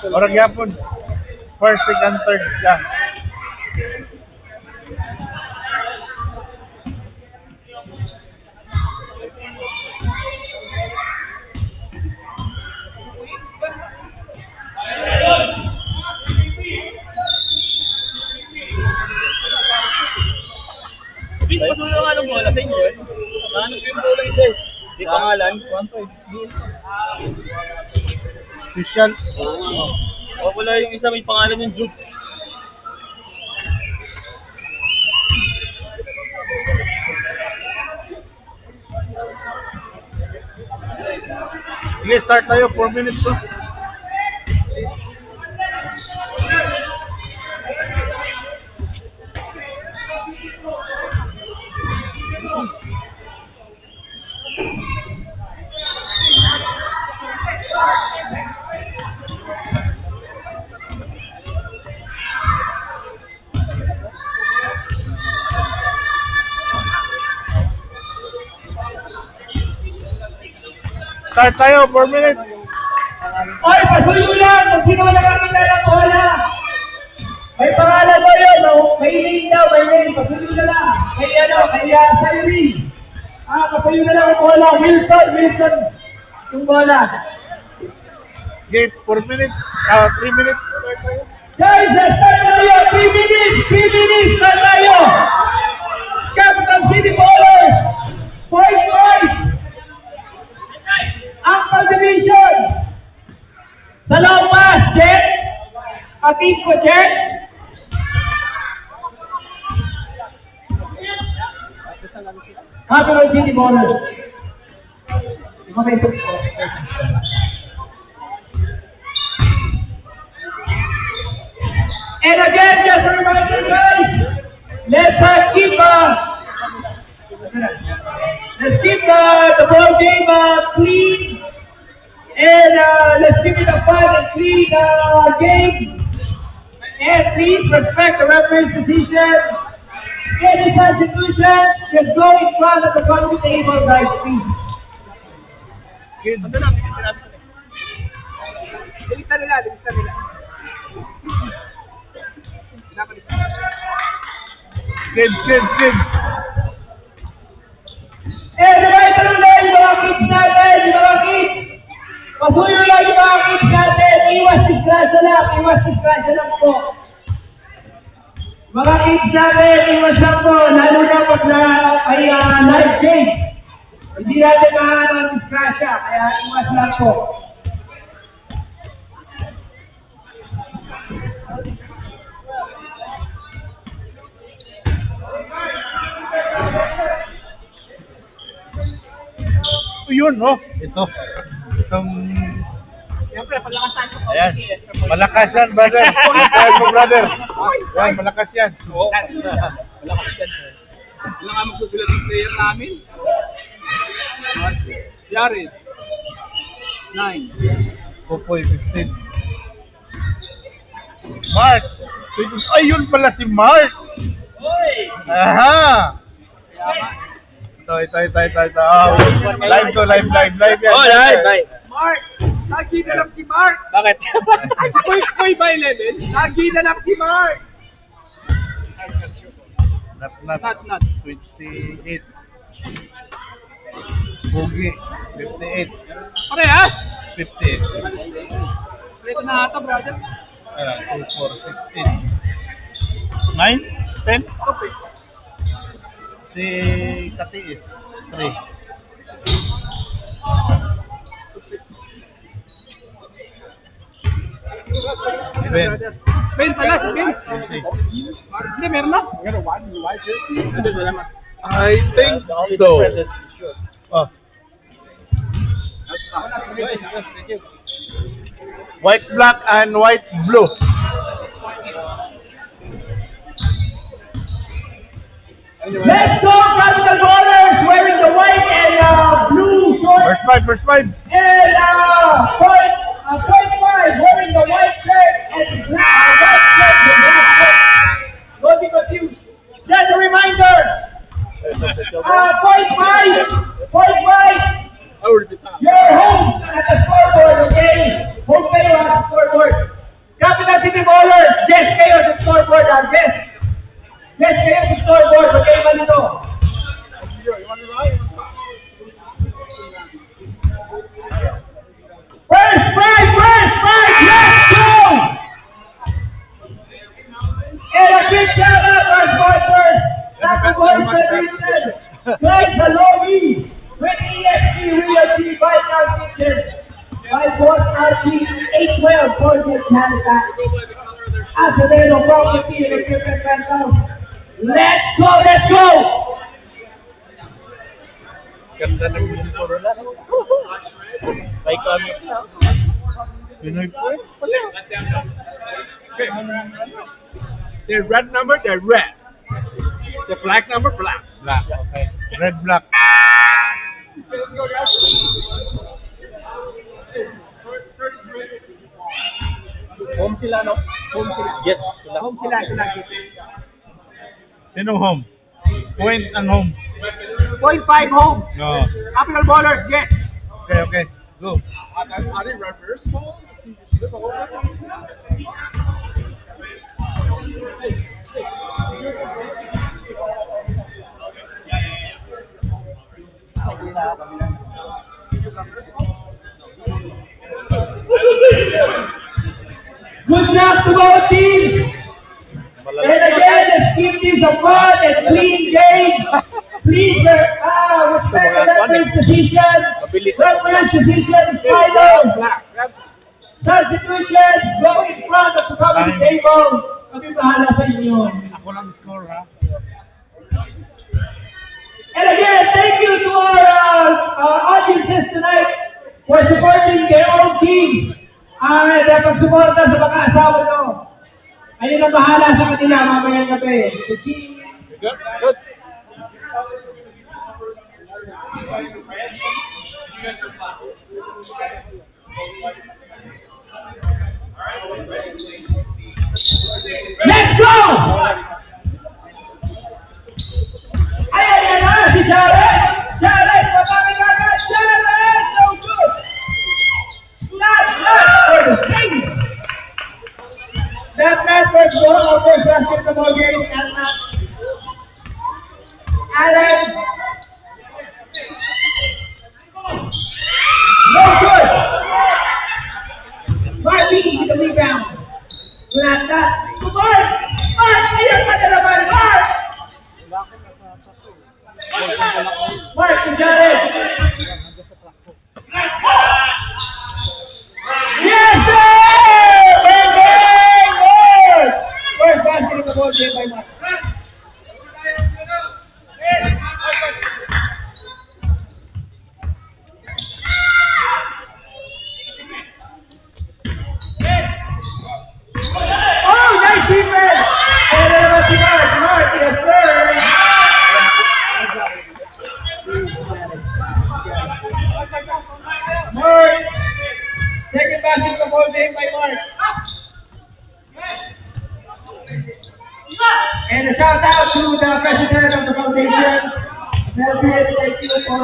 Orang yapon. First, second, third ka. Bis, pasulo nga ng bola sa inyo yun. Nahanap yung bola ito. Di pangalan. Official. O wala yung isa may pangalan yung Jude. Sige, start tayo. 4 minutes to. Start tayo, 4 minutes. Oy, pasuyo lang! Kung sino wala kami na bola! May pangalan mo yun, no? May name daw, may name. Pasuyo na lang. Kay Sayuri. Pasuyo na lang ang bola. Wilson. Yung bola. Okay, 4 minutes. 3 minutes. Start tayo. Guys, start tayo! 3 minutes! 3 minutes! Start tayo! Capital City Ballers! Point! Upper Division! Sa long pass, Jet! Atis ko, Jet! Capital City Ballers! And again, just a reminder, guys, let's keep the ball game clean, and let's keep it a fun and clean game. And please respect the referee's decision. Any substitution, just go in front of the committee table, guys, please. Lista nila. Kids. Eh, diba lang yung mga kids natin, yung mga kids. Pasuyo lang yung mga kids natin. Iwas disgrasya lang po. Mga kids natin, iwas lang po. Lalo na pag ay live game. Hindi natin mahanap ang disgrasya, kaya iwas lang po. Yun, no? Itong... Siyempre, palakasan ko. Ayan. Malakas yan, brother. Malakas mo, brother. Yan, malakas yan. Oo. Malakas yan. Wala nga magsusulat yung player namin. Yaris. 9. Popoy, 15. Mark! Ay, yun pala si Mark! Aha! Ito. Live to, live yan. Oh, live. Mark! Lagi na lang si Mark! Bakit? Koy ba 11? Lagi na lang si Mark! Not. 28. Bugi, 58. Parehas? 58. Ito na ata, brother. 2, 4, 16. 9? 10? Okay. Si Katiis, 3. Ben pala, Ben. Hindi, meron na. I think so. Oh. White, black, and white, blue. Let's go, Capital Ballers, wearing the white and blue shorts. First five. And point 5, wearing the white shirt and white shirt and black shirt. Don't be confused. Just a reminder. Point 5. You're home at the scoreboard, okay? Home kayo at the scoreboard. 12, Forget Halifax. Acevedo, property, and equipment rental. Let's go, let's go! Ganda ng uniform na. May comic na. Pinoy po eh. Okay. The red number, they're red. The black number, black. Black, okay. Red, black. Home sila, no? Home sila. Yes, sila. Home sila. Sinong home? Point ang home. 0.5 home. No. Capital Ballers, yes. Okay, okay. Go. Are they reverse? Good job to both teams. And again, let's keep this a fun and clean game. Please, respect the referee's decision. Referee's decision is final. Substitution, go in front of the coming table. Kami bahala sa inyo. Ako lang score, ha? And again, thank you to our audiences tonight for supporting their own team. And pag-suporta sa mga asawa nyo. Ayun ang bahala sa kanila mamayang gabi. The team. Good, good. Let's go! Ayan na, si Jared! Jared, mabangin agad! Jared! So good! Not for the team! That first goal, our first basketball game, Allen. No good! Mark Beatty with the rebound. Wala na. Mark! Mark! Ayan ka na naman! Mark! Mark and Jared! Yes, sir! Bang, bang! Good! First basketball game by Mark. Oh, nice defense! And then about si Mark. Mark, yes, sir! Mark! Second basketball game by Mark. And a shout out to the president of the foundation. Melvin, thank you for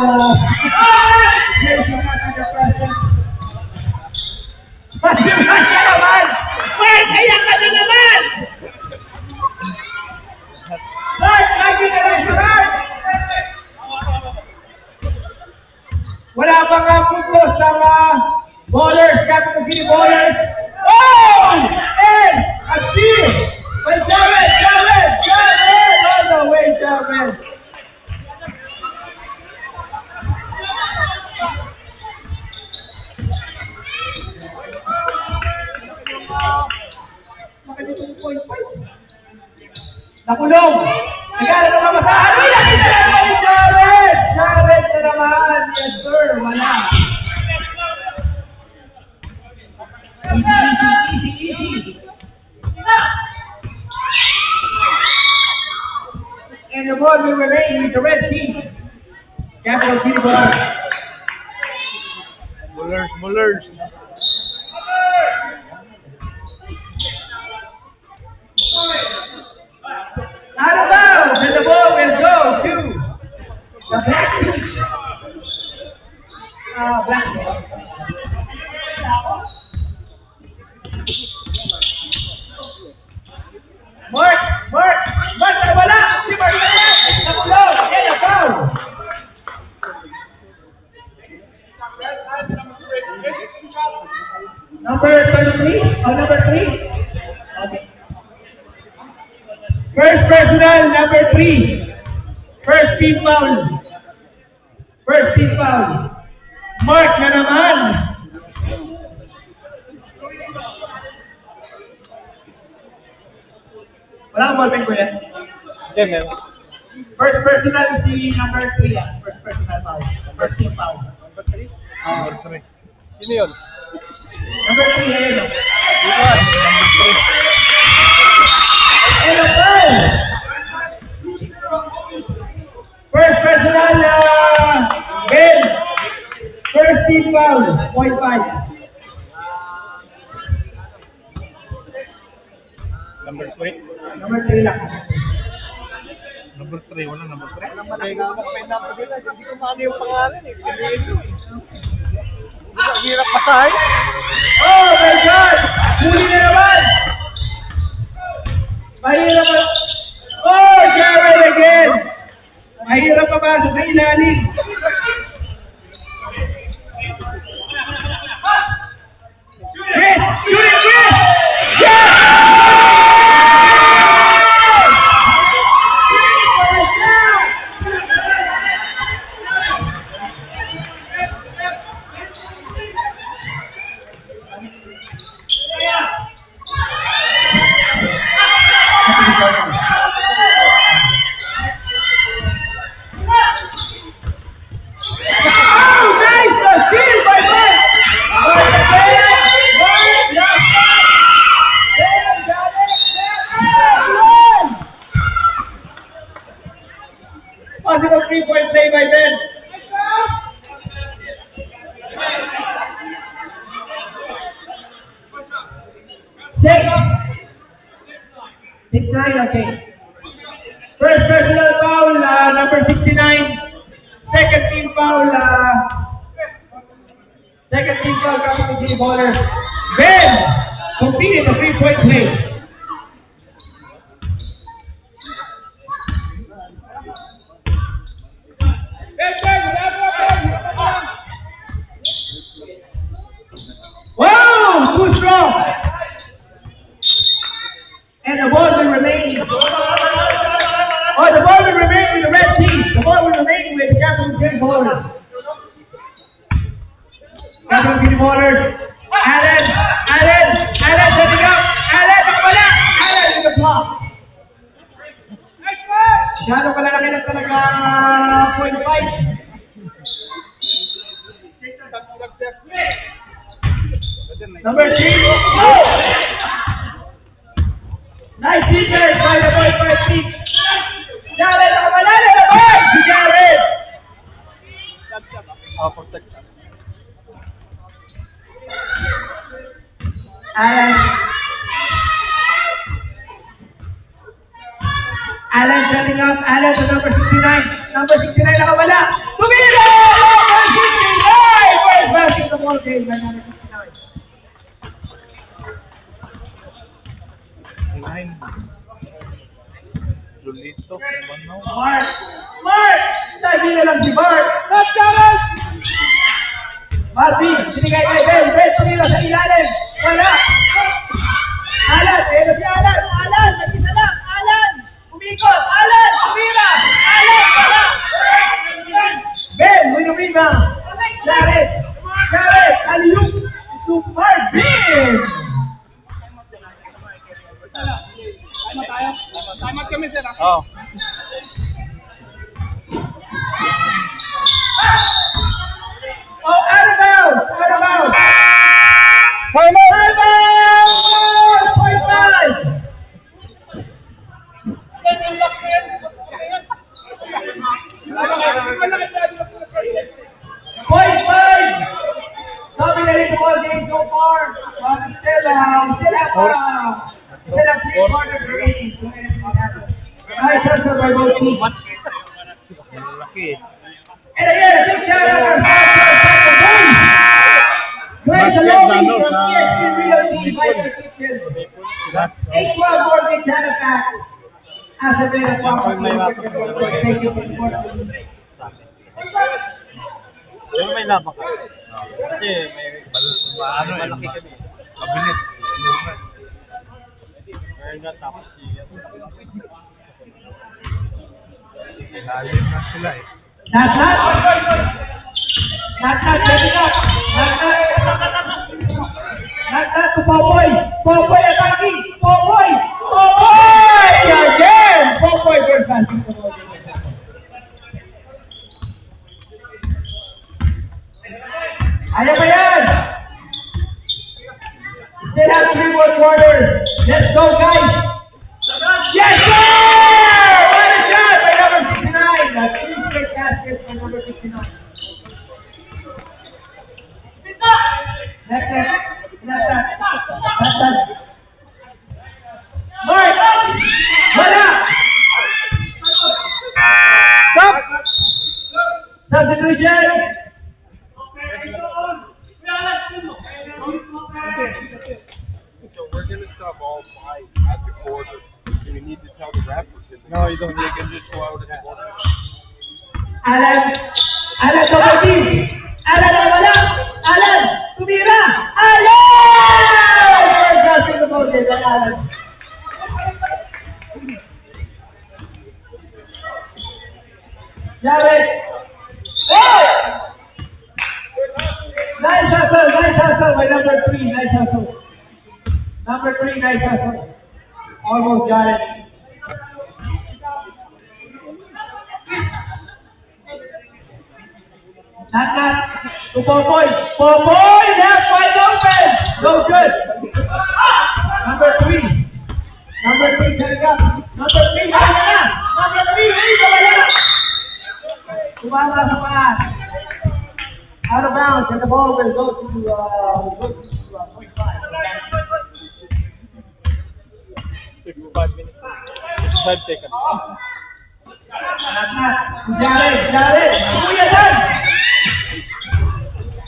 placing us in the present. Pasimulan ka naman! Mark, kaya ka na naman! Mark, lagi na lang si Mark! Wala pang puntos sa ballers, Capital City Ballers. Oh! And a steal! By Jared! Jared! Jared! All the way, Jared! Nakulong! Nagala na naman sa ano? Nakita na naman ni Jared! Jared na naman! Yes, sir! Wala! Easy. And the ball will remain with the red team. Capital City Ballers. Bullers. Out of bounds, and the ball will go to the black team. Black team. Mark, nawala! Si Mark nawala! Nakulong! Yan ang foul! Number 33? Or number 3? Okay. First personal, number 3. First team foul. Mark na naman! Wala kang ballpen ko yan. Hindi, meron. First personal si number 3 yan. First personal foul. First team foul. Number 3. Sino yun? Number 3, ayun. Number 3. And a foul! First personal, Ben. First team foul, 0.5. Number 3. Number 3 lang. Number 3. Wala number 3. May number nila. Hindi ko maano yung pangalan eh. Ang hirap pasahin. Oh my God! Huli na naman! Mahirap pa. Oh, Jared again! Mahirap pa ba sa ilalim? Yes! Shoot it, yes! Yes! Oh, nice! Steal by Ben! Positive 3-point play by Ben. Six, 9, okay. First personal foul, number 69. Second team foul coming to the baller. Ben completed the 3-point play. Wow, too strong. And the ball will remain. Oh, the ball will remain with the red team. The ball will remain with the Capital City Ballers. Capital City Ballers. Allen setting up. Allen in the block. Masyado pala na kailan talaga point fight. Number 3. Oh! Nice defense by the point fight team. Jared, nakamalala na ba? Si Jared! Protect. Allen setting up. Allen to number 69. Number 69 nakawala. Tumira! Number 69! First basketball game by number 69. 9. Lulito. Mark! Lagi na lang si Mark. Not Jared! Marvin, sinigay kay Ben. Ben, tumira sa ilalim. Wala. Alan, ayun si Alan. Alan, nagkita lang. Alan, umikot. Alan, tumira. Alan, wala. Ben, with the rebound. Jared, alley-oop to Marvin. Tama kami, sir. Oh. Oh, out of bounds. Time out! Point five. Point five. Dominating the ball game so far. Still have 3 quarters remaining. Nice hustle by both teams. Malaki eh. And again, a big shout out to our sponsor, Boys. Greg Saloni from ESP Realty Viper Kitchen. 812 Mortgage Channel Pack. As a bit of thank you for supporting. Pero may labak ka. Kasi may malaki kami. Mabilis. Kaya nga tapos siya. Lalim na sila eh. Not setting up. Not to Popoy. Popoy attacking. Popoy. Under one quarter. Let's go, guys. Yes, sir! What a shot by number 69. That's 2 straight baskets by number 69. That's it. Mark! Wala! Stop! Substitution! So we're gonna sub all 5 at the quarter. And we need to tell the ref. No, you don't. You can just go out at the quarter. Alan, double team! Alan, wala! Alan, tumira! Alan! First shot in the ball game by Alan. Jared! Oh! Nice hustle by number 3, nice hustle. Number 3, nice hustle. Almost got it. Not. To Popoy. Popoy! Left wide open! No good. Number 3. Number 3 coming up. Number 3, wala na. Number 3, wala na. Tumama sa paas. Out of bounds, and the ball will go to point 5. 55 minutes. 5 seconds. Jared! Kuya Dan!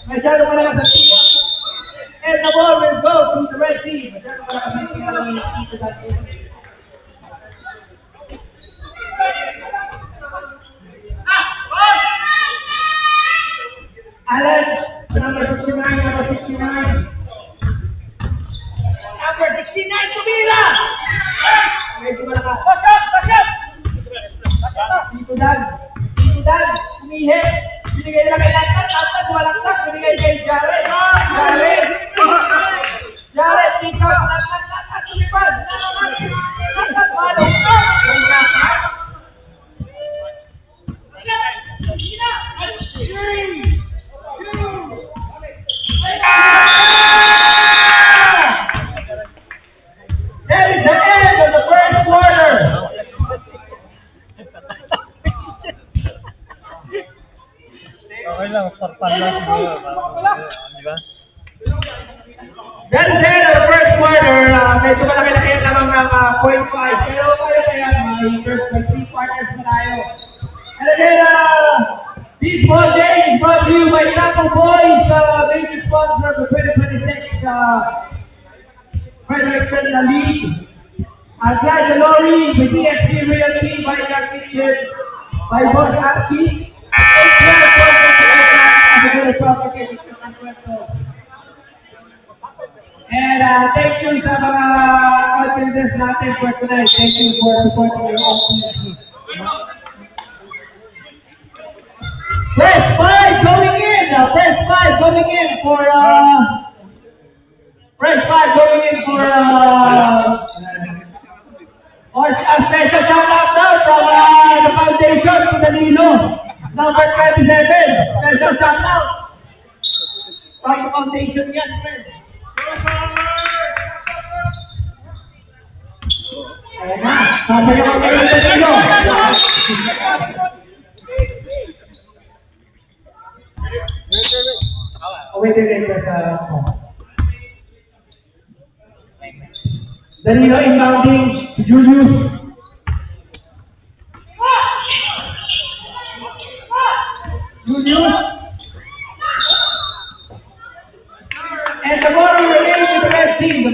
Masyado malakas ang team. And the ball will go to the red team. Masyado malakas ang team. Alan, number 69, number 69. Number 69, Tumira! Medyo malakas. Back up! Dito Dan, umihip. Binigay nila kay Lantas, walaktak. Binigay kay Jared. Jared, dito. Lantas, lumipad. Lantas, malong. That is the end of the first quarter. Okay lang, sarpan lang siguro. Di ba? That is the end of the first quarter. Medyo malaki-laki lamang ng 0.5. Pero kaya may first 3 quarters na tayo. And again, this ball game is brought to you by Taco Boys, major sponsor of the 2026 Frederickson League. Glad Lori, the DFC Realty, by Jack Richard, by Boss Apki. And thank you sa mga audiences natin for tonight. Thank you for supporting your own team. Press 5 going in. Press 5 going in for a special shout out now from the foundation to Danilo, number 27. Special shout out from the foundation, yes, friend. Ayan na, sasayaw ang mga Danilo. Wait. Danilo inbounding to Julius. And the ball remaining with the red team.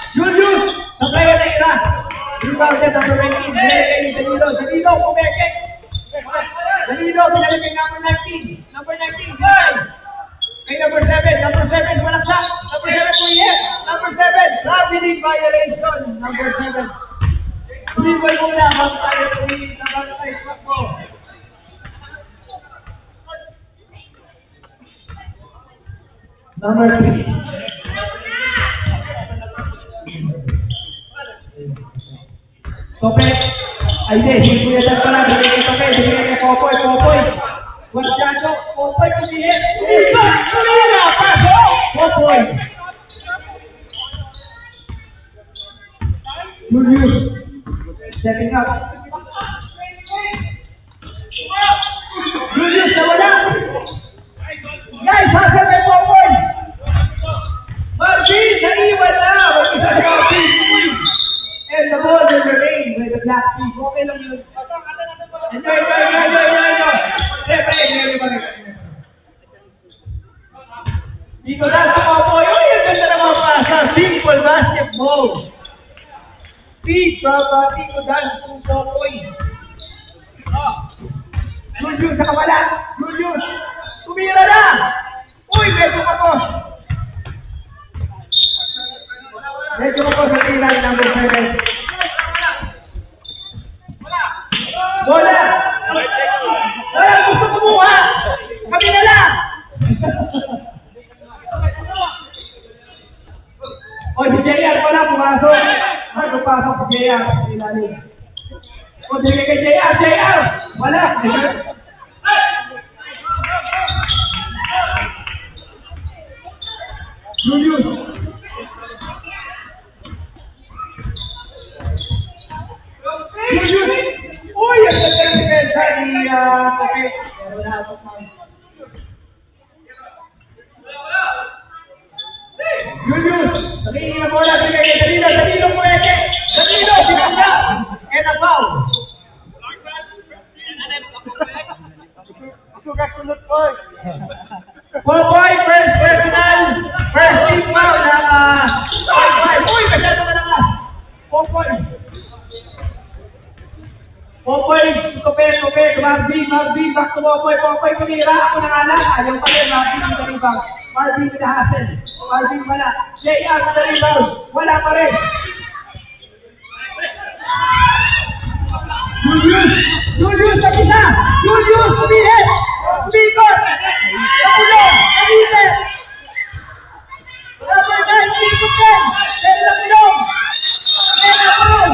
Julius, sa player na ira. Rebounded number 19. Danilo, kumekek. Danilo, pinalagay number 19. Number 19, guys. Kay number 7, walang shot. Number 7, yes. Number 7, gravity violation. Number 7. Uliway muna, bago tayo tumingin sa bago tayo sakbo. Number 3. Tope. Ay, hindi. Hindi ko yan pala. Bigay kay Tope. Bigay kay Popoy. Popoy. Guardiano. Popoy kumihit. Kumihit! Kumihit! Paso! Popoy. Julius. Setting up. Julius nawala. Guys, hasa kay Popoy. Marvin, naiwan na. Mag-isa si Marvin. And the ball will remain with the black team. Okay lang yun. Enjoy. Dito na sa Popoy. Uy, ang ganda ng mga pasa. Simple basketball. Speed from Tito Dan to Popoy. Julius sa kabala. Julius. Tumira na. Uy, medyo kapos. Medyo kapos sa tila ng number 7. Bola. Wala, gusto kumuha. Kami na lang. O, si JR wala, pumasok. Ay, pupasok si JR. O, sige kay JR. Wala. Julius. Uy, ang ganda ni Pope. Julius, sabihin na bola, sige kay Danilo pwede. Danilo, sinanda. And a foul. Popoy, first personal, first team foul ng Uy, masyado malakas. Popoy, Tope, Marvin, back to Popoy, kumira, ako na nga lang. Ayaw pa rin, Marvin with the rebound. Marvin with the hustle. Marvin wala. JR with the rebound. Wala pa rin. Julius, kapita! Julius, kumihit! Kumikot! Nakulo! Kumihit! Number 9, kumikot din! Dela Pilong! Dela Pilong!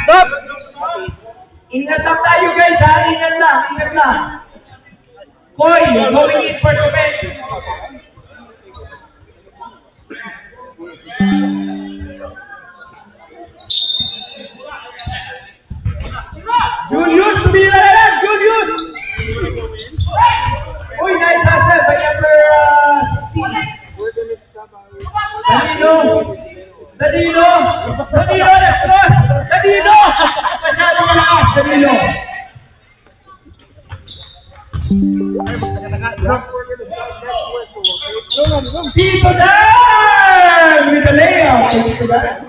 Stop! Ingat lang tayo guys ha! Ingat lang! Koy, going in for the bench! Julius, tumira na lang! Julius! Uy, nice hustle by number 16. Danilo! Let's cross! Danilo! Masyado malakas, Danilo! Tito Dan! With the layout! Tito Dan!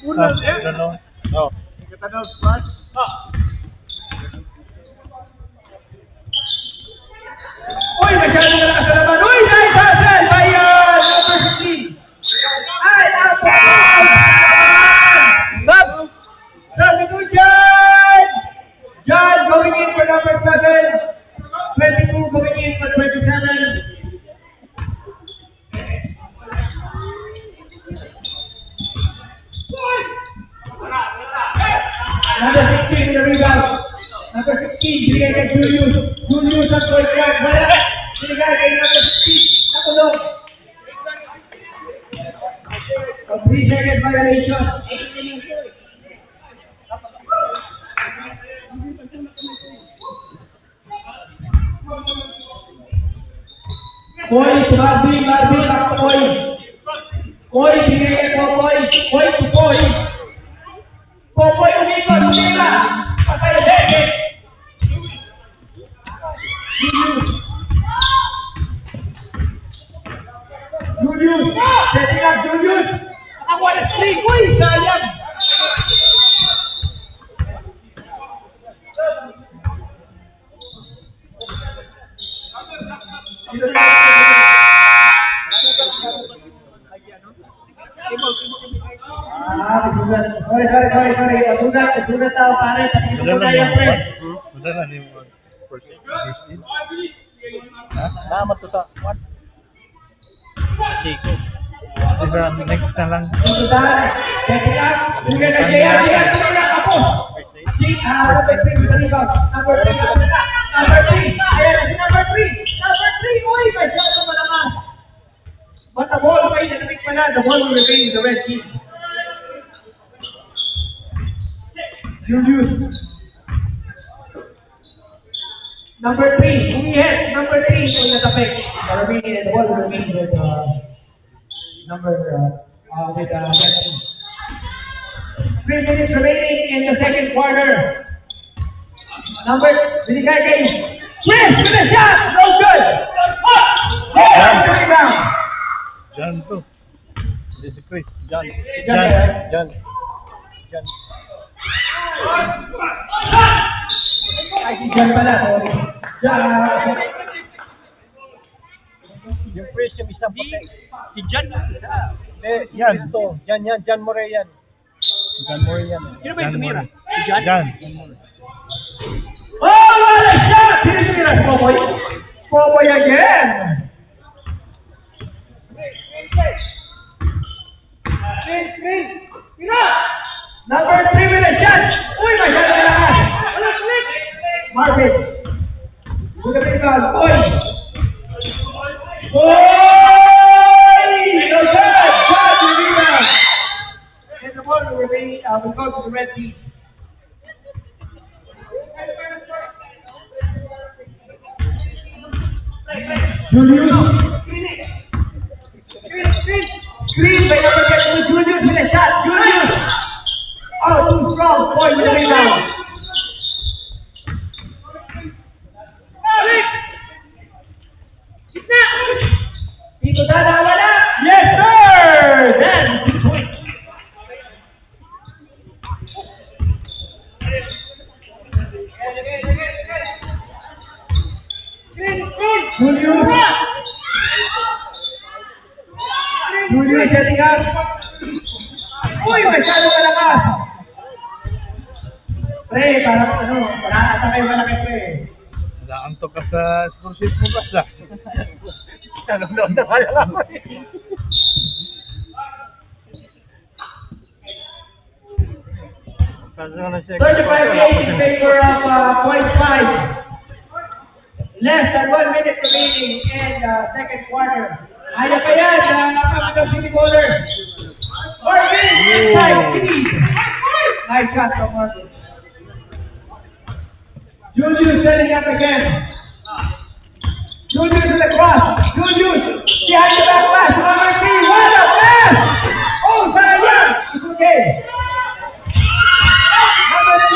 No. Uy, masyado malakas na naman! Uy, nice hustle by number 16! Ay, stop! Sabi ko dyan! John going in for number 7. 22 going in for 27. Number 16 in the rebound. Number 16, binigay kay Julius. Julius at point guard. Wala. Binigay kay number 16. Nakulong. 3-second violation. Koy, Marvin, back to Koy. Koy, binigay kay Popoy. Koy to Koy. Popoy, umira. Patay, Deke. Julius. Setting up, Julius. Ako na string. Uy, sayang. Sorry. Sugat tao pare. Sugat tayo, pre. Sudah na yung first 16. Ha? Salamat to sa what? Chico. Diba, next na lang. Tito Dan, setting up. Bigyan na siya. Bigyan na siya. Tapos. Number 3 with the rebound. Number 3. Number 3. Ayan na si number 3. Number 3. Uy, may shot mo naman. But the ball may nakamit pa na. The ball will remain in the red team. Julius. Number 3. Yes, number 3 will natapik. The remaining, the ball will remain with number with red team. 3 minutes remaining in the second quarter. Number, binigay kay Chris with a shot! No good! Rebound! John to. This is Chris. John. John. John. John. Ay, si John pala. Sorry. John. Yung Chris, yung isang puti. Si John. Yan, to. Yan. John Moray yan. John Moray yan. Sino ba yung tumira? Si John? John. Oh, what a shot! Sino tumira? Popoy? Popoy again! Number 3 with a shot! Uy, masyado na lakas! Marvin! With a rebound. Boy! Boy! No good! Shot with rebound! And the ball will remain, will go to the red team. Julius! Screen by number 10, Julius with a shot! Julius! Oh, too strong! Boy with a rebound! Dito na wala! Yes, sir! Then, point. Julius! Julius setting up. Uy, masyado malakas. Pre, parang ano, wala ata kayo malaki pre. Nakaantok ka sa sportsheet mo ba? Nanonood na kaya lang. $35 in favor of point 5. Less than 1 minute remaining in the second quarter. Ayaw pa yan, Capital City Bowlers. Marvin, inside, Steve. Nice shot from Marvin. Julius setting up again. Julius in the cross. Julius, behind the back pass. Number 3, what a pass! Oh, sayang! It's okay. Number 3.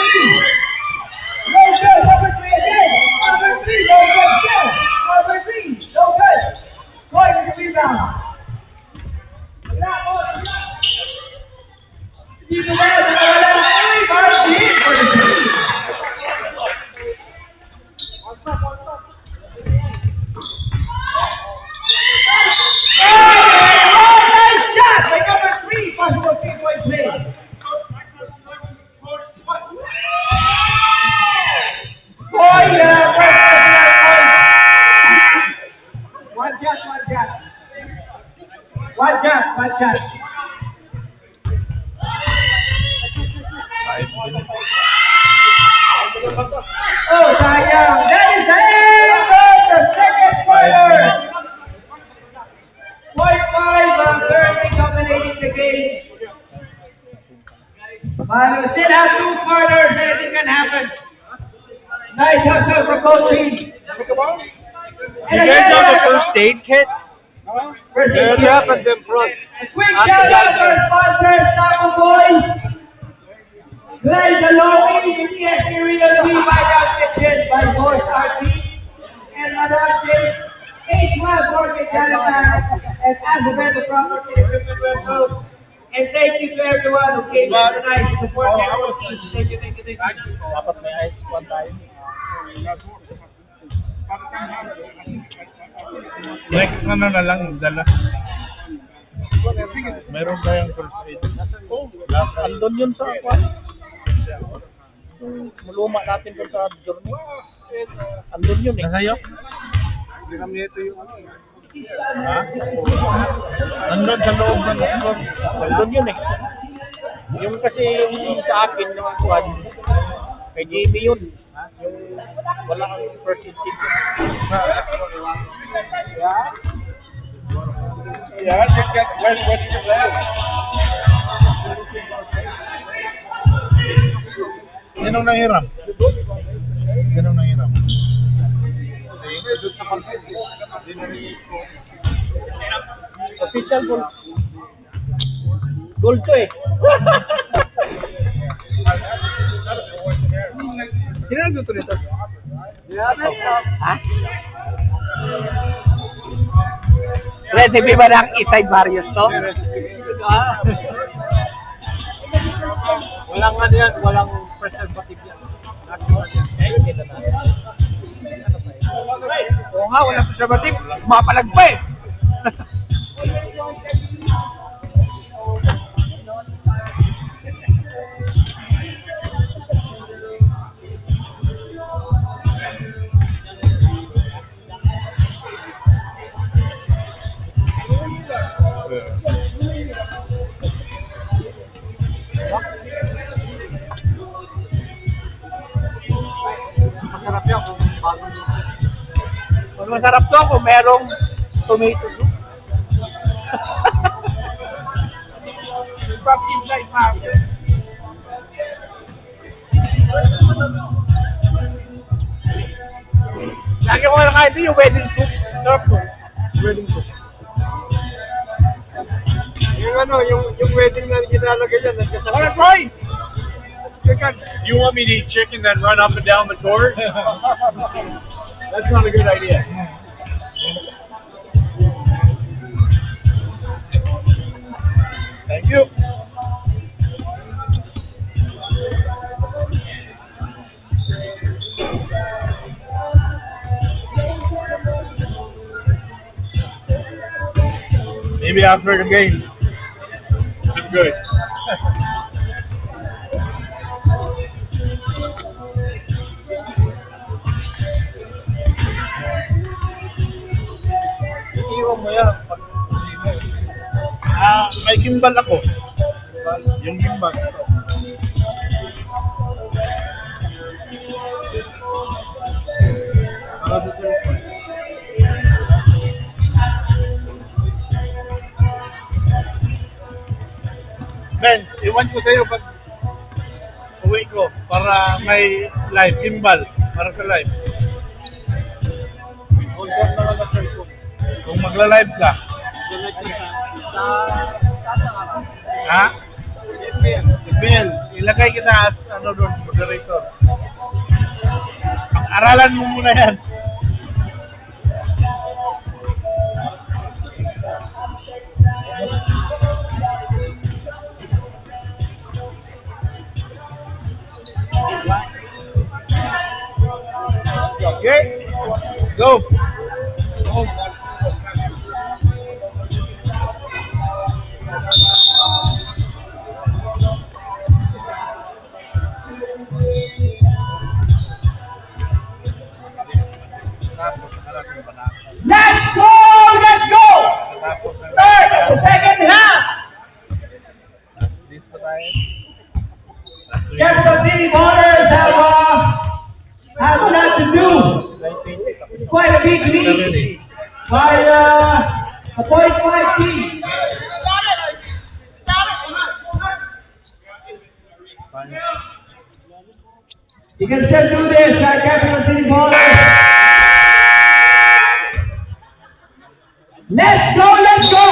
No good. Number 3 again. Number 3, no good. Still. Number 3, no good. Boy with the rebound. Dito na, wala. Marvin for the team. Nice shot by number 3. Possible 3-point play. Boy, one shot. One shot. 5 minutes. Oh, sayang. That is the end of the second quarter. Point 5, Thursday dominating the game. But we still have 2 quarters. Anything can happen. Nice hustle from both teams. You guys have a first aid kit? First Yeah, aid it happens in front. Quick shout out to our sponsors, Taco Boys, Glide Aloni, ESP Real Tea, Buydown Kitchen, by Boys RT, and Madam J, H1 Mortgage Halifax, and Azabeth Property Equipment Rental. And thank you to everyone who came here tonight to support our team. Thank you. Dapat may ice one tayo. Next ano na lang, dala. Meron tayong first aid. Andun yun sa aqua. Maluma natin dun sa journey. Andun yun eh. Nasa'yo? Hindi kami ito yung ano. Ha? Nandun sa loob ng score. Nandun yun eh. Yung kasi yung sa akin, yung squad, kay JB yun. Yung wala kang percentage. Yeah, I think that's West Virginia. Sinong nanghiram? Sinong nanghiram? Official goal. Goal to eh. Sino nagluto nito? Ha? Recipe ba ng Isay Barrios to? Walang ano yan, walang preservative yan. Oo nga, walang preservative. Mapalag pa eh. Masarap yan kung bagong luto. Mas masarap to kung merong tomato soup. Pumpkin like Mario. Lagi ko nakain ito yung wedding soup. Sarap ko. Wedding soup. Yung ano, yung wedding na ginalagay yan. Alright, Roy! You want me to eat chicken then run up and down the court? That's not a good idea. Thank you. Maybe after the game. It's good. Iiwan mo yan. May gimbal ako. Yung gimbal. Ben, iwan ko sa'yo pag uwi ko para may live gimbal para sa live. Kung magla-live ka. Ha? Bill, ilagay kita as ano doon, moderator. Aralan mo muna yan. Okay? Go! Let's go! Let's go! Start the second half. Jefferson City Ballers have a lot to do. Quite a big lead by a 0.5 team. You can still do this, Jefferson City Ballers. Let's go, let's go!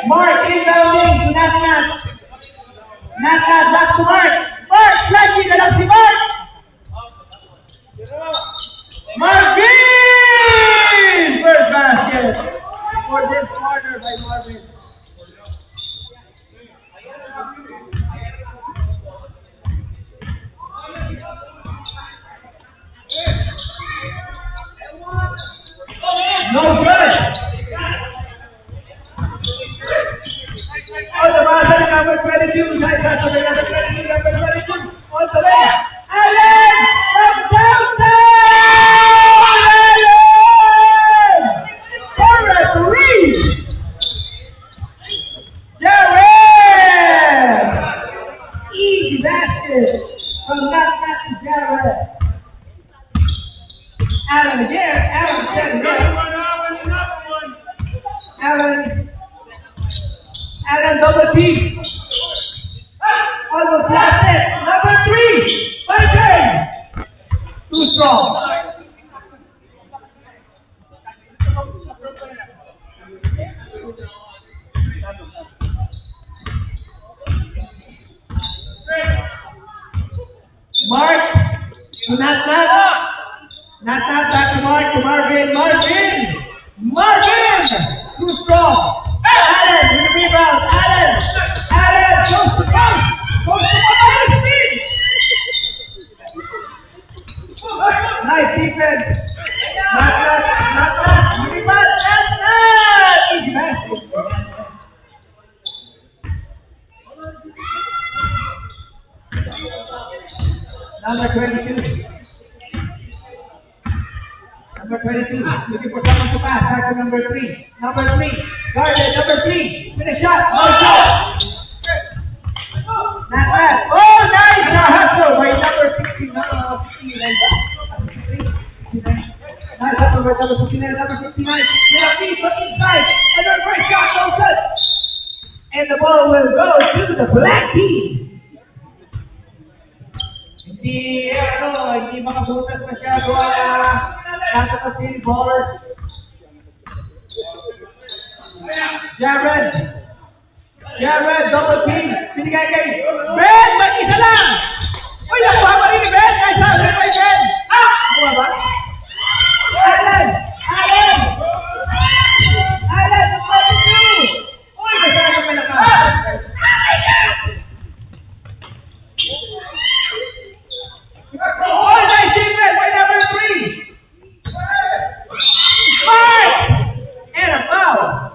Mark inbounding to Nat. Nat, back to Mark. Mark, striking na lang si Mark! Marvin! First basket for this quarter by Marvin. No good! On the basket, number 22, side pass to the number 22, number 22, on the way. Allen from downtown! Allen! Not. Back to Mark, to Marvin. Marvin! Too strong. Allen with the rebound. Allen goes to Marvin. Nice defense. Not. Rebound. Easy basket. Number 22. Looking for someone to pass. Back to number 3. Guarded. Number 3. With a shot. No shot. Not bad. Oh, nice. Hustle by number 16. Nice hustle by number 69. Number 69. With a feed from inside. Another great shot. No good. And the ball will go to the black team. Hindi makabutas masyado nasa kasi ballers. Jared, double team. Binigay kay Ben, mag-isa lang. Uy, nakuha pa rin ni Ben. Nice out, Ben. Nakuha ba? Allen, the 42. Uy, masyado may nakakas. Oh, nice defense by number 3. Smart! And a foul.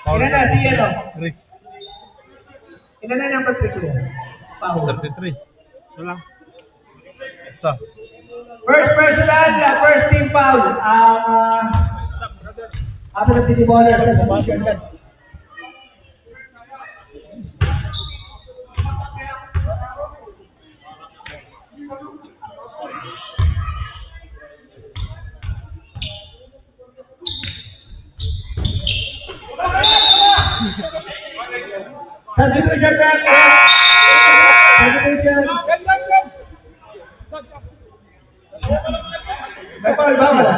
Ilan na si Yelo? 3. Ilan na number 3 ko? Foul. 33. Ito lang. Isa. First personal, first team foul. After the City Ballers, sa position yan. Substitution back. Substitution. May foul ba? Wala.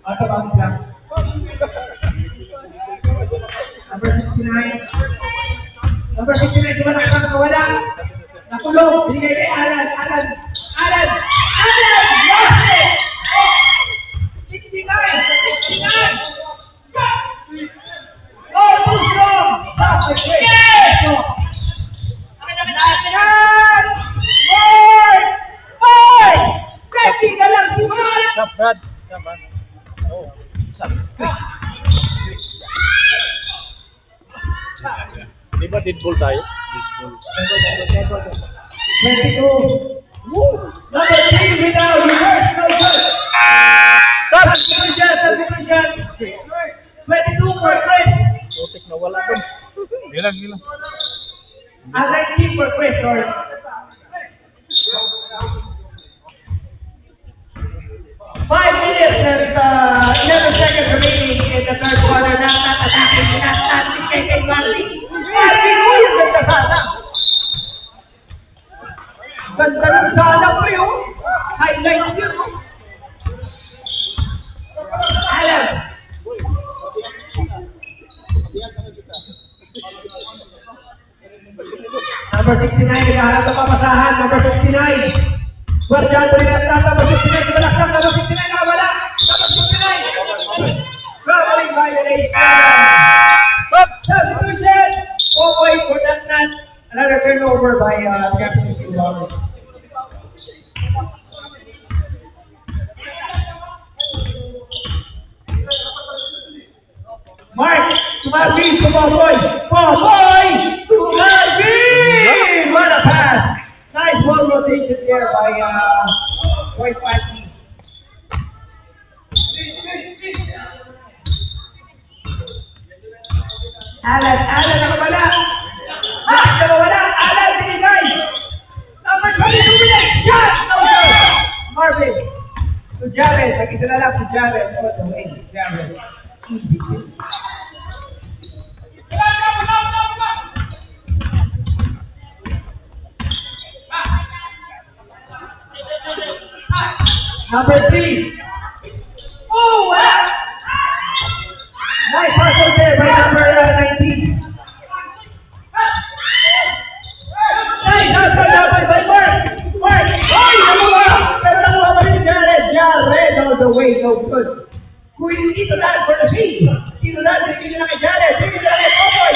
Asa ba ang lang? Number 69. Number 69, di ba nakakawala? Nakulong. Binigay kay Alan. Lost it! 69! Oh, too strong! Stop the kick! Yes! Nasan! Boy! Safety na lang si Mark! Stop, Brad. Oh. Di ba deadball tayo? Deadball. 22. Number 3 without reverse, no good. Substitution. 22 for Chris. Putik na wala dun. Ilang. And 19 for Chris, sorry. 5 minutes and 11 seconds remaining in the third quarter. Not attacking. Kay Marty. Uy, ganda sana. Ganda ng sana, pre, oh. Highlight yun, oh. Alan. Number 69, naghahanap ng papasahan. Number 69. Guardiano rin ang tata. Number 69, sumalaksak. Number 69, nakawala. Number 69. Traveling violation. Substitution. 4 points for that man. Another turnover by Captain Steve Lawrence. Mark, Tumabi, Tumaboy, Tumabi! What a pass! Nice ball rotation there by White Patty. Alan, nakawala! Alan, binigay! Number 22 minutes! Shot! No good! Marvin! To Jared, nag-isa na lang si Jared. Oh, the way, Jared. Easy. Number 3. Oh, wow! Nice hustle there by number 19. reversal happened by Mark. Mark, ay, nakuha! Pero nakuha pa rin Jared. Jared all the way, no good. Ito na for the feed. Ito na kay Jared. Ito na kay Popoy.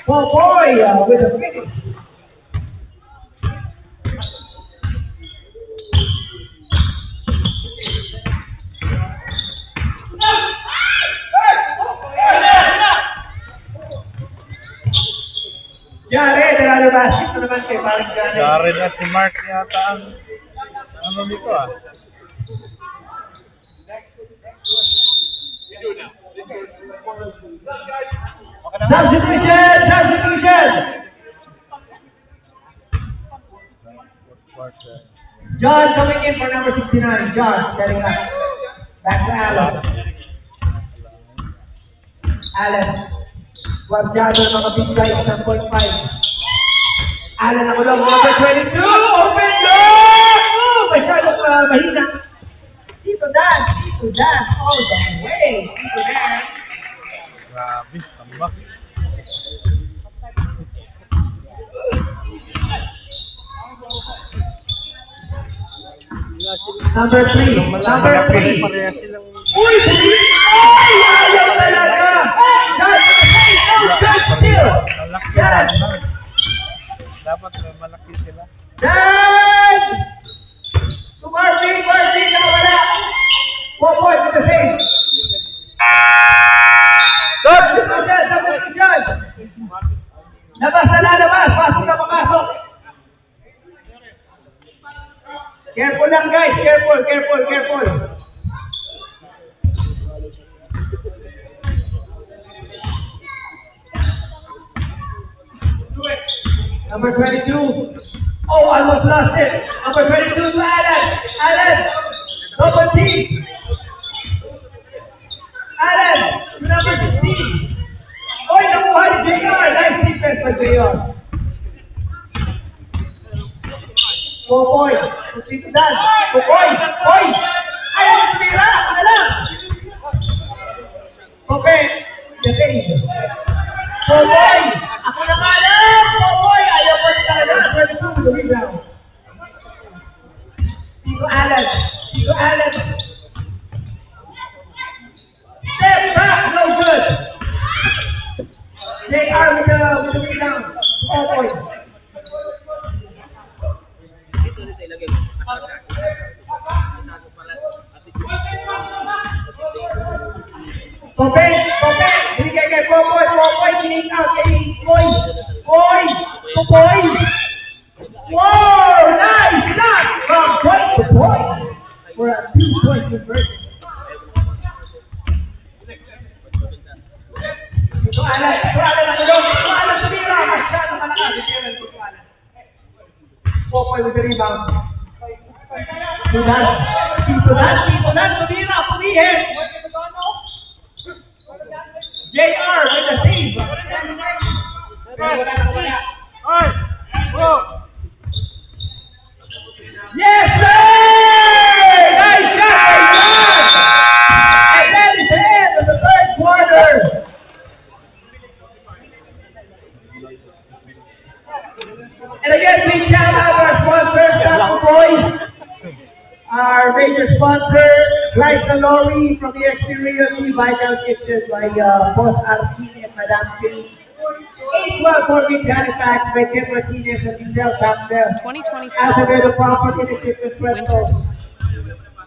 Popoy with a finish. Jared, nalalabas. Ito naman kay parang Jared. Jared at si Mark yata ang ano nito ah. Substitution! John coming in for number 69. John, setting up. Back to Alan. Alan. Wag John ng mga big guys ng 0.5. Alan ang ulong, number 22. Open door! Oh, masyadong mahina. Dito Dan. All the way. Dito Dan. Grabe, tambak. Number 3. Parehas silang Uy! Ay! Ayaw talaga! Stand still! malaki. Dan! Dapat malaki sila. Dan! To Martin! Nakawala! 4 points to the same. Good! Substitution! Labas! Pasok na papasok! Careful lang guys! Careful! Number 22. Oh, I almost lost it. Number 22 to Alan. Double T. Alan, to number 16. Oh, nakuha ni JR. Nice defense by JR. 4 points. Dito Dan. 2 points. Ayaw, tumira. Alam. Okay. The same. 4 points. Ako na alam. 4 points. Ayaw ko talaga. 22 the rebound. Dito Alan. Step back. No good. JR with the rebound. 4 points. Okay. Binigay kay Popoy, kinig out kay Boy. 2 points. Wow! Nice shot from Boy for a 2-point conversion. Ito Alan ang ulong. Ito Alan tumira. Masyado malakas. Popoy with the rebound. Tito Dan, tumira, pumihin. JR with the save. Yes, sir! Nice shot! And that is the end of the third quarter. And again, please shout out our sponsors, Taco Boys. Our major sponsor, Glycol Lorry from the Experience Vital Kitchen by Boss Archie and Madame King. 812 Corbin Halifax by Ken Martinez and Giselle Campbell. 2026 Acevedo Property and Equipment Winter Rental.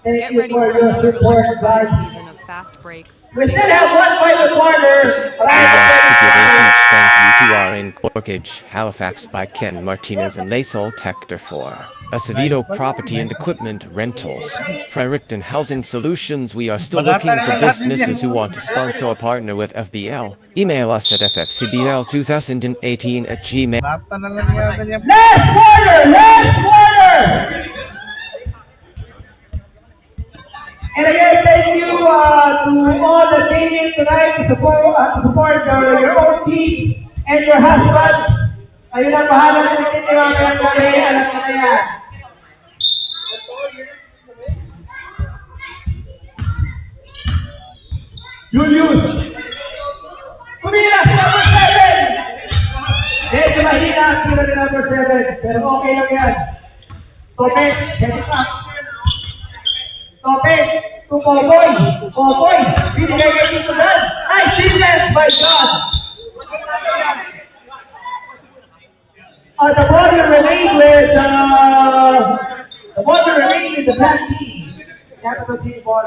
Thank Get you ready for for your another support, electrifying guys. season of fast breaks. We still have one final quarter. We want to give a huge thank you to our Mortgage Halifax by Ken Martinez and Laysol Tector for Acevedo Property and Equipment Rentals. Fredericton Housing Solutions. We are still looking for businesses who want to sponsor or partner with FBL. Email us at ffcbl2018@gmail. Lata na lang yata niya. Last quarter! And again, thank you to all that came in tonight to support your own team and your husband. Ayun ang bahala ng inyong mga kare, alam mo na yan. Julius. Kumira sa number 7. mahina ang tira ni number 7. Pero okay lang yan. Tope, head it up. Tope, to Popoy. Popoy, binigay kay Tito Dan. Nice defense by John. The ball will remain with the black team. Capital team ball.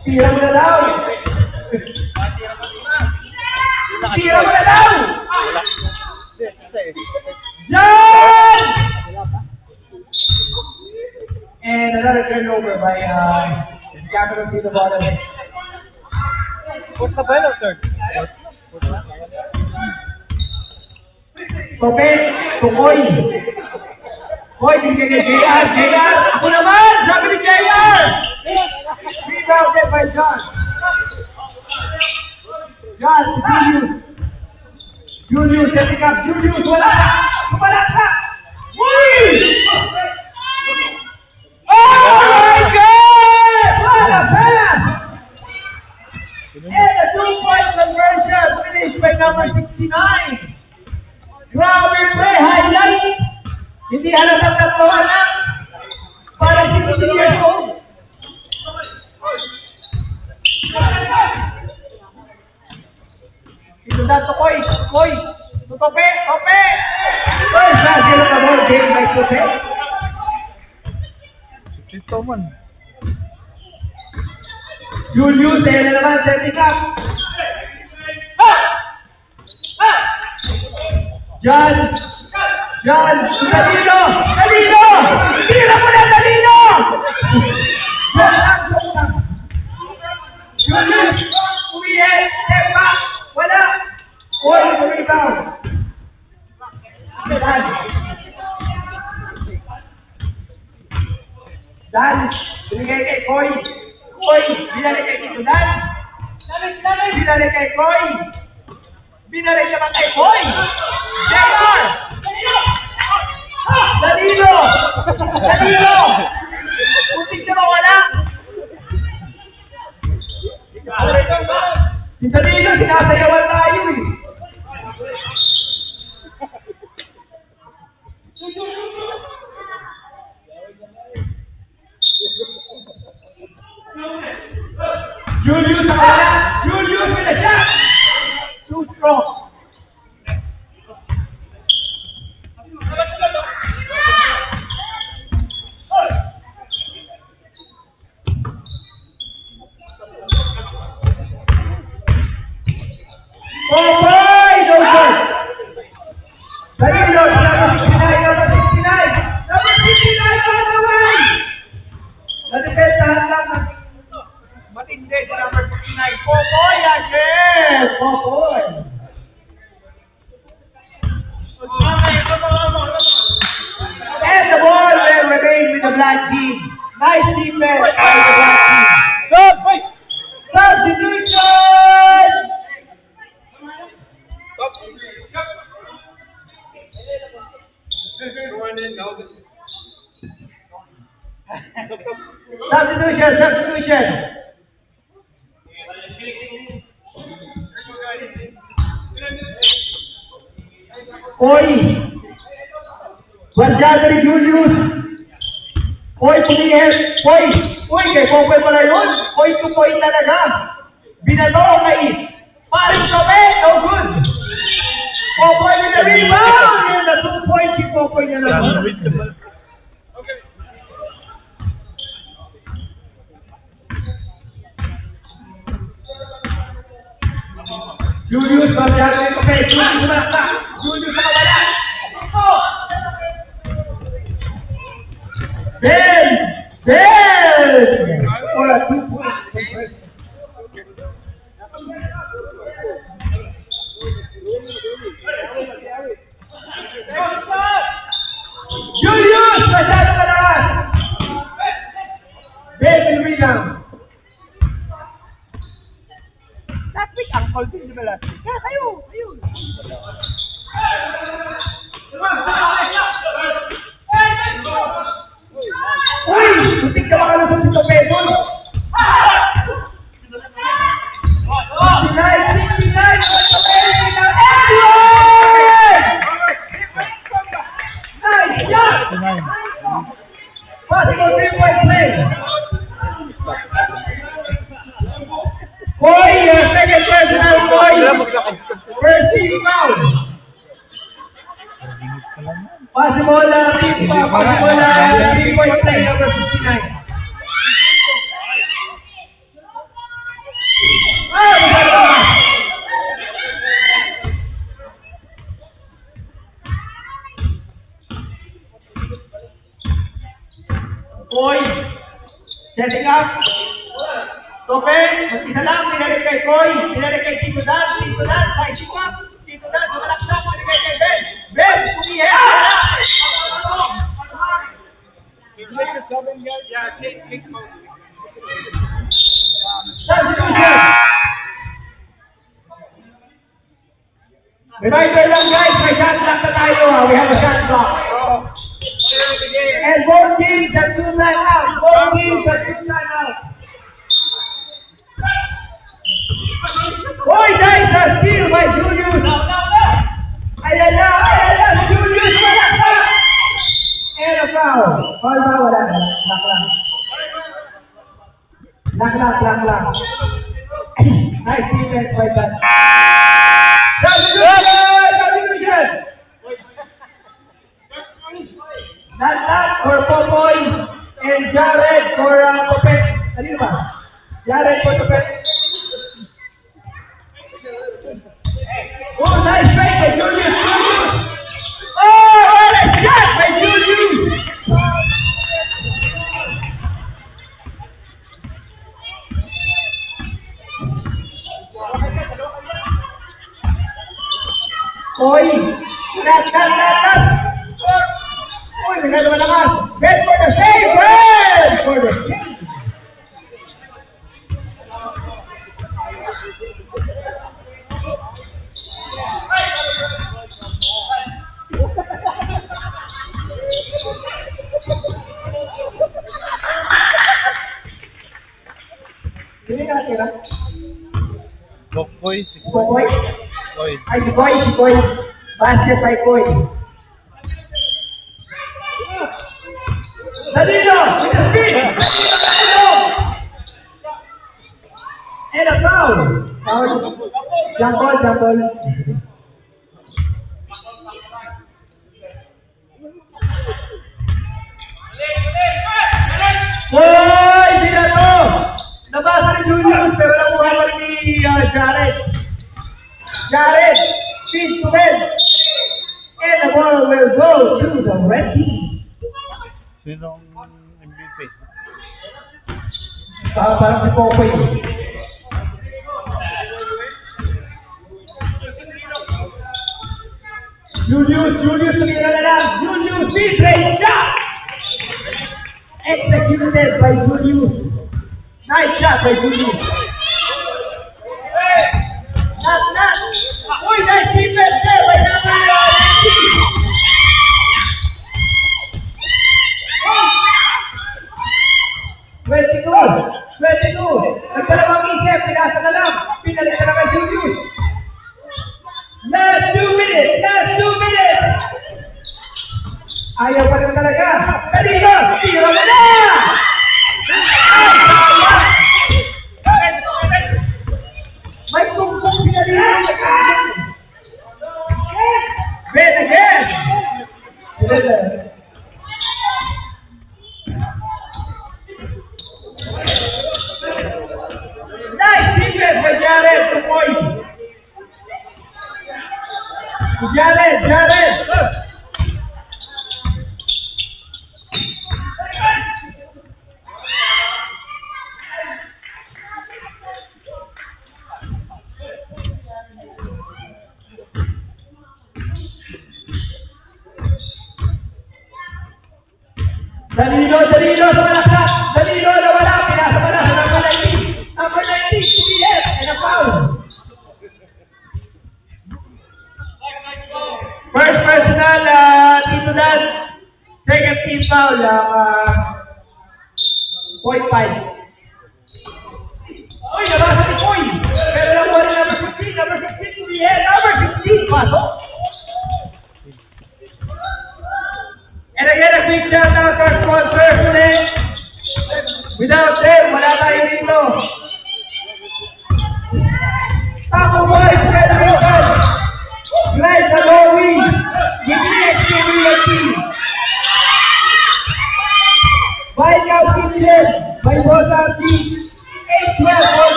Tira mo na daw. Tira mo na daw. John! And another turnover by Capital Team the bottom. What's the bell, sir? Tope, Tukoy. Hoy, hindi kay JR. JR, ako naman! Sabi ni JR! Rebounded by John. John, Julius setting up. Julius, wala! Wala ka! Uy! Oh my God! What a pass! And a 2-point conversion finished by number 69. Grabe play, highlight! Hindi halatang tatloan na para 16 years old. Ito na ito, Koy! Koy! Tope! Tope! First shot, zero na ball game by Tope. Ito man. Julius, ayan na naman, setting up. John! Danilo! Danilo! Tira mo na, Danilo! Julius! Umihen! Step back! Wala! Koy, rebound! Dan! Binigay kay Koy! Koy! Binalik kay Tito Dan! Binalik kay Koy! Binalik naman kay Koy! JR! Danilo! Danilo! Putik na mawala! Si Danilo, sinasayawan tayo eh! Julius sa kanya! Julius with a shot! Too strong! Oh boy! No good! Danilo, number 69, number 69! Number 69 on the way! Nadepensahan lang ng matindi sa number 69. Popoy again! Popoy! And the ball will remain with the black team. Nice defense by the black team. Good! Wait! Substitution! Substitution! Koy! Barjadri Julius! Koy, pumihin! Koy! Koy, kay Popoy pala yun! Koy, 2 point talaga! Binalo kay Paring Tope! No good! Popoy with the rebound! Yun na 2 points si Popoy niya na. Julius, Barjadri Tope! Julius kumasa! Julius sa kawala! Ben! For a 2-point conversion. Julius! Masyado ka naman! Ben will rebound. Last week, Uncle din, di ba last week? Yeah, kayo! Uy! Butik ka makalusot si Topedon! 69! Nice shot! Possible 3-point play! Boy, second personal boy! First team foul! Possible 3-point play number 59. Boy, setting up. Tope, mag-isa lang, pinalik kay Koy, pinalik kay Tito Dan, kay Sikap, Tito Dan, sumalaksak, pinalik kay Ben. Ben, pumihe! Substitution! Reminder lang guys, may shot clock na tayo. We have a shot clock. And both teams have 2 timeouts. Both teams have 2 timeouts. Boy, nice steal by Julius. Ayan na, Julius, malaksak. And a foul. Foul ba? Wala. Laklang. Nice defense by that. Substitution! Not for Popoy and Jared for Topet. Ano ba? Jared for Topet. Oh, nice strike by Julius! Oh, what a shot by Julius! Oy! Lat! Uy, nagagawa naman! Head for the save! Head for the save! Sino ka natira? Boy. Boy? Ay, si Boy. Basket by Boy. Danilo! With the speed! And a foul! Jump ball. Boy! Sila to! Nabasa ni Julius pero nakuha pa ni Jared. Jared! Feed to Ben! And the ball will go to the red team. Sinong MVP? Parang si Popoy. Julius, tumira na lang. Julius, mid-range shot! Executed by Julius. Nice shot by Julius. Not. Uy, nice defense there by Navarro. Very good. Nagdalawang isip, pinasa na lang. Pinalik na lang kay Julius. Last 2 minutes. Ayaw pa rin talaga. Kanina, tira mo na! May tungkong pinalina. Ben again. Nice defense by Jared. 2 points. Jared. Danilo sa malaksak. Danilo nawala. Pinasa pa na sa number 19. Number 19, CBS. And a foul. First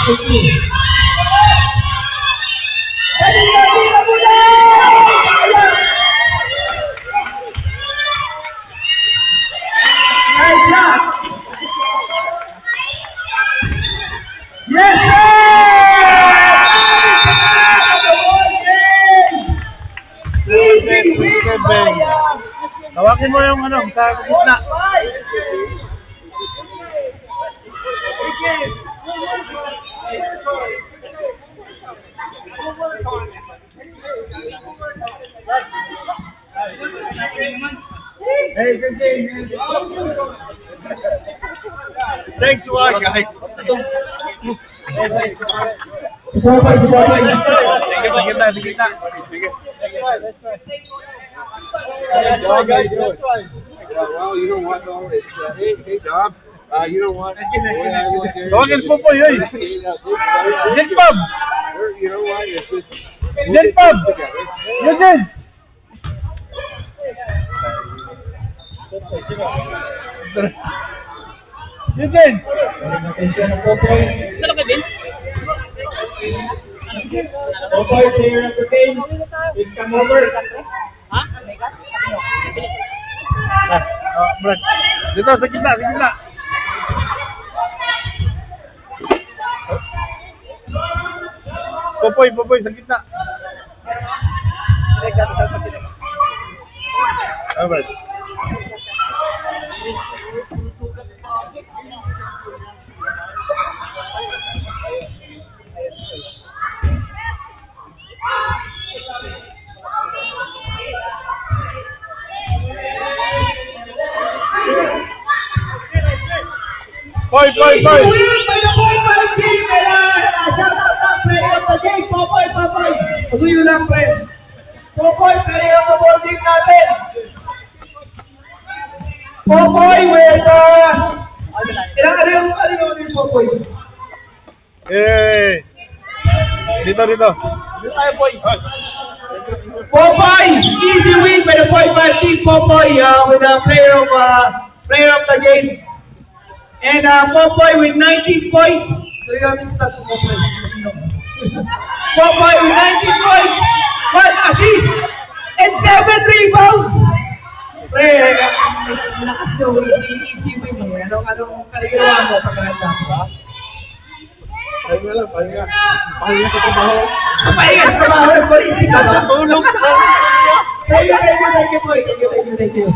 Dali mo na! Nice shot! Yes, Tawakin mo yung ano, sa gitna. Hey, good game, man. Thanks a lot, guys. Sabay. Sa gitna. Well, you know what, though? It's, hey, Dom, you know what? Tawakin po po yun. Jet Bob! You know what? It's just... Jet Bob! Yun din! Yun din! Ano ka din? Popoy, player of the game. Please come over. Ha? Brad. Dito, sa gitna. Popoy, sa gitna. Brad. Boy! By the Popoy team, shout out to player of the game, Popoy. Patuloy lang, friend. Popoy, player of the ball team natin. Popoy with, ano yung Popoy? Eh! Dito. Popoy, easy win by the Popoy team, Popoy with the player of the game. And Popoy with 19 points. So you have to start Popoy. Popoy with 19 points, 1 assist, and 7 rebounds. Pre, lakas nyo, easy win eh. Anong kaligarawa mo pag nagkakaba? Pahinga sa trabaho. Pahinga sa trabaho, easy ka ba? Tulog ka. Thank you, boy. Thank you.